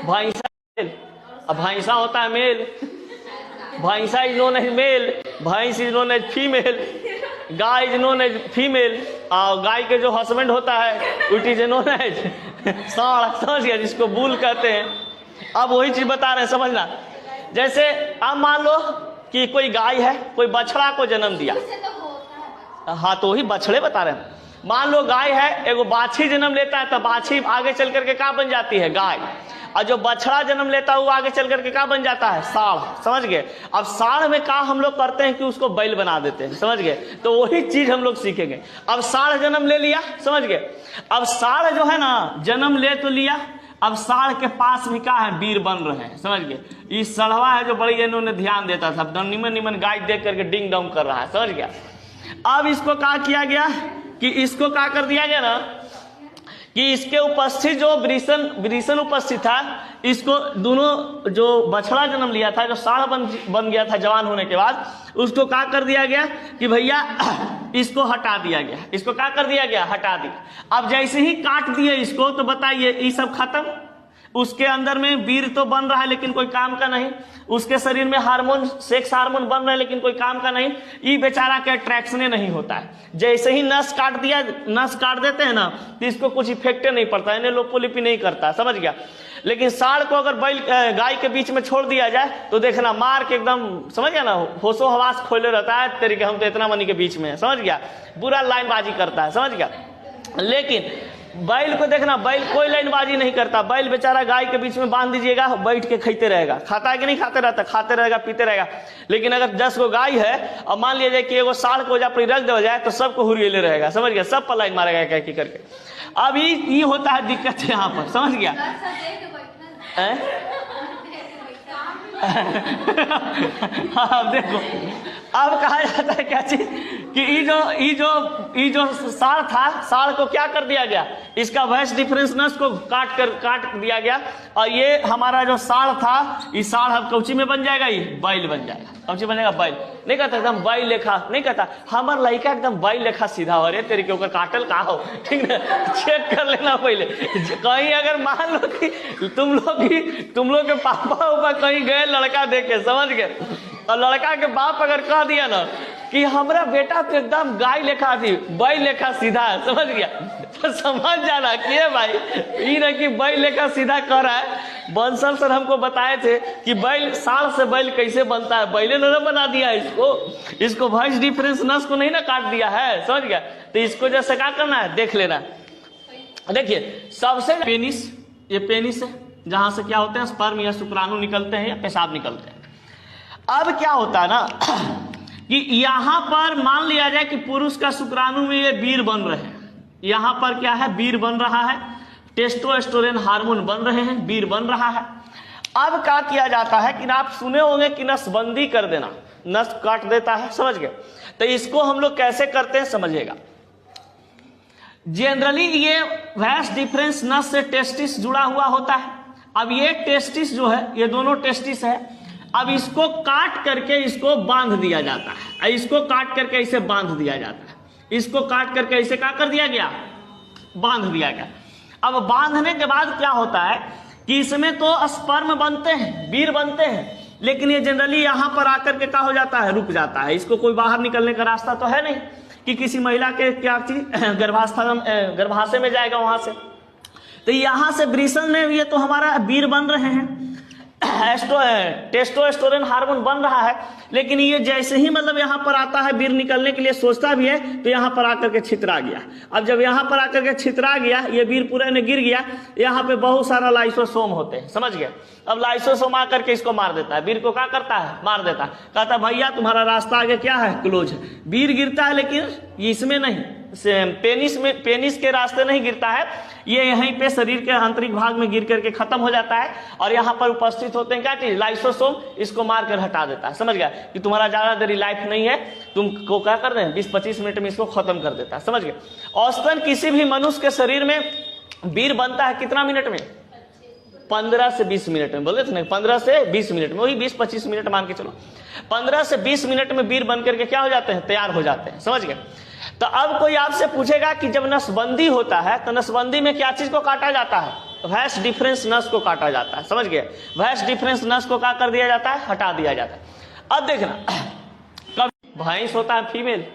भैंसा मेल, अब भैंसा होता है मेल, भैंसा इज नोन एज मेल, भैंस इज नोन एज फीमेल, गाय इज नोन एज फीमेल, और गाय के जो हस्बैंड होता है इट इज नोन एज साढ़, समझ गया, जिसको बुल कहते हैं। अब वही चीज बता रहे हैं, समझना। जैसे अब मान लो कि कोई गाय है, कोई बछड़ा को जन्म दिया, हाँ तो वही बछड़े बता रहे हैं। मान लो गाय है, एगो बाछी जन्म लेता है, तो बाछी आगे चल करके क्या बन जाती है, गाय। और जो बछड़ा जन्म लेता है वो आगे चल करके क्या बन जाता है, साढ़, समझ गए। अब साढ़ में क्या हम लोग करते हैं कि उसको बैल बना देते हैं, समझ गए। तो वही चीज हम लोग सीखेंगे। अब साढ़ जन्म ले लिया, समझ गए। अब साढ़ जो है ना, जन्म ले तो लिया, अब साढ़ के पास भी क्या है, वीर बन रहे हैं, समझ गए। ये सड़वा है जो बड़ी इन्होंने ध्यान देता था, निमन निमन गाय देख करके डिंग डोंग कर रहा है, समझ गया। अब इसको क्या किया गया कि इसको क्या कर दिया गया ना कि इसके उपस्थित जो वृषण उपस्थित था, इसको दोनों जो बछड़ा जन्म लिया था, जो साढ़ बन गया था जवान होने के बाद, उसको क्या कर दिया गया कि भैया इसको हटा दिया गया। इसको क्या कर दिया गया, हटा दिया। अब जैसे ही काट दिए इसको, तो बताइए ये सब खत्म। उसके अंदर में वीर तो बन रहा है लेकिन कोई काम का नहीं, उसके शरीर में हार्मोन, सेक्स हार्मोन बन रहे हैं लेकिन कोई काम का नहीं, ये बेचारा के अट्रैक्शन नहीं होता है। जैसे ही नस काट दिया, नस काट देते हैं ना, तो इसको कुछ इफेक्ट नहीं पड़ता है, लोपोलिपि नहीं करता, समझ गया। लेकिन साढ़ को अगर बैल गाय के बीच में छोड़ दिया जाए तो देखना मार के एकदम, समझ गया ना, होशो हवास खोले रहता है, तरीके हम तो इतना मनी के बीच में है, समझ गया, बुरा लाइनबाजी करता है, समझ गया। लेकिन बैल को देखना, बैल कोई लाइनबाजी नहीं करता। बैल बेचारा गाय के बीच में बांध दीजिएगा, बैठ के खाते रहेगा, खाता है कि नहीं खाते रहता, खाते रहेगा, पीते रहेगा। लेकिन अगर 10 गो गाय है और मान लिया जाए कि एगो साढ़ को जब रख दिया जाए तो सबको हुरियले रहेगा, समझ गया, सब पर लाइन मारेगा क्या करके। अब ये होता है दिक्कत है यहाँ पर, समझ गया। हाँ देखो, अब कहा जाता है क्या चीज कि ये जो साढ़ था, साढ़ को क्या कर दिया गया, इसका वॉइस डिफरेंस नस को काट दिया गया। और ये हमारा जो साढ़ था, ये साढ़ अब कौची में बन जाएगा, ये बैल बन जाएगा। कौची बनेगा, बैल। नहीं कहता एकदम बैल लेखा, नहीं कहता हमार लड़का एकदम बैल लेखा सीधा हो रहे तेरे के ऊपर काटल का हो, ठीक ना, चेक कर लेना पहले। कहीं अगर मान लो कि तुम लोग के पापा ऊपर कहीं गए लड़का देखे, समझ गए, और लड़का के बाप अगर कह दिया ना कि हमारा बेटा तो एकदम गाय लेखा थी, बैल लेखा सीधा है, समझ गया, तो समझ जाना कि भाई ये ना कि बैल लेखा सीधा कर रहा है। बंसल सर हमको बताए थे कि बैल, साढ़ से बैल कैसे बनता है, बैले ने बना दिया इसको वॉइस डिफरेंस नस को नहीं ना काट दिया है, समझ गया। तो इसको जैसे क्या करना है, देख लेना। देखिए सबसे पेनिस, ये पेनिस है जहां से क्या होते हैं, स्पर्म या शुक्राणु निकलते हैं या पेशाब निकलते हैं। अब क्या होता है ना कि यहाँ पर मान लिया जाए कि पुरुष का शुक्राणु में ये वीर बन रहे हैं, यहाँ पर क्या है, वीर बन रहा है, टेस्टोस्टेरोन हार्मोन बन रहे हैं, वीर बन रहा है। अब क्या किया जाता है कि आप सुने होंगे कि नसबंदी कर देना, नस काट देता है, समझ गए। तो इसको हम लोग कैसे करते हैं समझिएगा। जनरली ये वैस डिफरेंस नस से टेस्टिस जुड़ा हुआ होता है। अब ये टेस्टिस जो है, ये दोनों टेस्टिस है, अब इसको काट करके इसको बांध दिया जाता है, इसको काट करके इसे बांध दिया जाता है, इसको काट करके इसे क्या कर दिया गया, बांध दिया गया। अब बांधने के बाद क्या होता है कि इसमें तो स्पर्म बनते हैं, वीर बनते हैं, लेकिन ये जनरली यहाँ पर आकर के क्या हो जाता है, रुक जाता है। इसको कोई बाहर निकलने का रास्ता तो है नहीं कि किसी महिला के क्या चीज गर्भाशय में जाएगा वहां से। तो यहाँ से वृषण में ये तो हमारा वीर बन रहे हैं, टेस्टोस्टेरोन हार्मोन बन रहा है, लेकिन ये जैसे ही मतलब यहाँ पर आता है, वीर निकलने के लिए सोचता भी है, तो यहाँ पर आकर के छितरा गया। अब जब यहाँ पर आकर के छितरा गया, ये वीर पूरे ने गिर गया, यहाँ पे बहुत सारा लाइसोसोम होते हैं, समझ गए। अब लाइसोसोम आकर के इसको मार देता है, वीर को क्या करता है, मार देता है। कहता भैया तुम्हारा रास्ता आगे क्या है, क्लोज है। वीर गिरता है लेकिन इसमें नहीं, पेनिस के रास्ते नहीं गिरता है, ये यहीं पे शरीर के आंतरिक भाग में गिर करके खत्म हो जाता है। और यहाँ पर उपस्थित होते हैं क्या चीज, लाइसोसोम, इसको मार कर हटा देता है, समझ गया, कि तुम्हारा ज्यादा देरी लाइफ नहीं है, तुमको क्या कर रहे हैं, 20-25 मिनट में इसको खत्म कर देता है, समझ गए। औसतन किसी भी मनुष्य के शरीर में वीर बनता है कितना मिनट में, 15 से 20 मिनट में, बोले थे ना 15 से 20 मिनट में, वही 20-25 मिनट मान के चलो, 15 से 20 मिनट में वीर बन करके क्या हो जाते हैं, तैयार हो जाते हैं, समझ गए। तो अब कोई आपसे पूछेगा कि जब नसबंदी होता है तो नसबंदी में क्या चीज को काटा जाता है, वैस डिफरेंस नस को काटा जाता है, समझ गए? वैस डिफरेंस नस को क्या कर दिया जाता है? हटा दिया जाता है। अब देखना, कब भैंस होता है फीमेल,